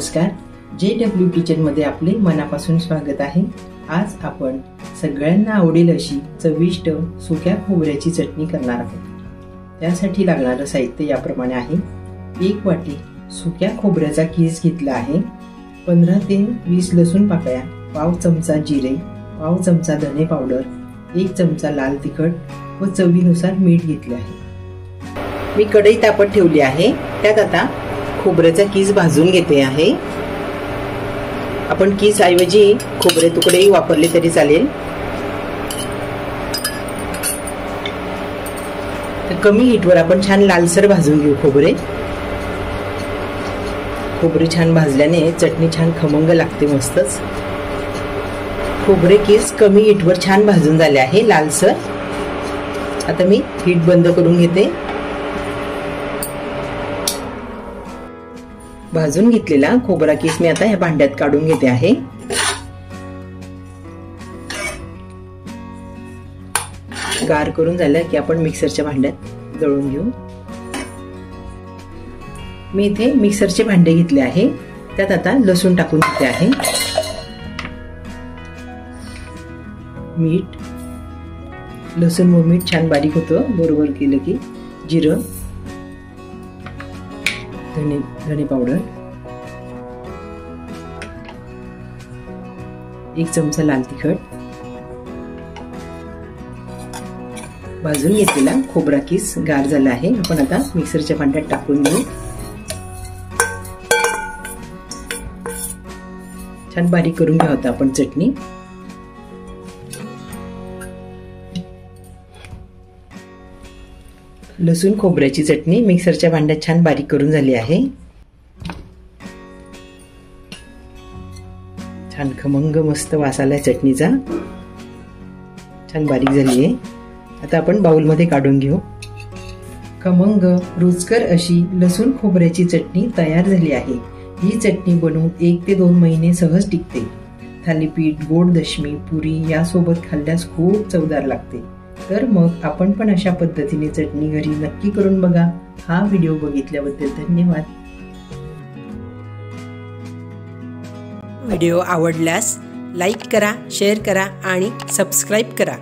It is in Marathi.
नमस्कार, JW किचनमध्ये आपले मनापासून स्वागत आहे। आज आपण सगळ्यांना आवडेल अशी चविष्ट सुक्या खोबऱ्याची चटणी करणार आहोत। त्यासाठी लागणारे साहित्य याप्रमाणे आहे। 1 वाटी सुक्या खोबऱ्याचा कीस घेतला आहे, 15 ते 20 लसूण पाकळ्या, पाव चमचा जिरे, पाव चमचा धने पावडर, 1 चमचा लाल तिखट व चवीनुसार मीठ घेतले आहे। मी कढई तापत ठेवली आहे, त्यात आता खोबऱ्याचा कीस भाजून घेते आहे। आपण कीस ऐवजी खोबरे तुकडेही वापरले तरी चालेल। तर कमी हीटवर आपण छान लालसर भाजून घेऊ खोबरे। खोबरे छान भाजल्याने चटणी छान खमंग लागते मस्तच। खोबरे कीस कमी हीटवर छान भाजून झाले आहे लालसर। आता मी हीट बंद करून घेते। भाजून घेतलेला खोबरा कीस मी आता या भांड्यात काढून घेते आहे। गार करून झालं की आपण मिक्सरच्या भांड्यात दळून घेऊ। मी इथे मिक्सरचे भांडे घेतले आहे, त्यात आता लसूण टाकून घेते आहे। मीठ, लसूण व मीठ छान बारीक होतं बरोबर केलं की। जिरं, धने पावडर, 1 चमचा लाल तिखट, भाजून घेतलेला खोबरा कीस गार झाला आहे। आपण आता मिक्सरच्या भांड्यात टाकून घेऊ। छान बारीक करून घ्या होता आपण चटणी। लसूण खोबऱ्याची चटणी मिक्सरच्या भांड्यात छान बारीक करून झाली आहे। छान खमंग मस्त वास आलाय चटणीचा, छान बारीक झाली आहे। आता आपण बाउल मध्ये काढून घेऊ। खमंग रुचकर अशी लसूण खोबऱ्याची चटणी तयार झाली आहे। ही चटणी बनवून 1 ते 2 महिने सहज टिकते। थालीपीठ, गोड दशमी, पुरी यासोबत खाल्ल्यास खूप चवदार लागते। तर मग आपण पण अशा पद्धतीने चटणी घरी नक्की करून बघा। हा व्हिडिओ बघितल्याबद्दल धन्यवाद। व्हिडिओ आवडल्यास लाईक करा, शेअर करा आणि सबस्क्राईब करा।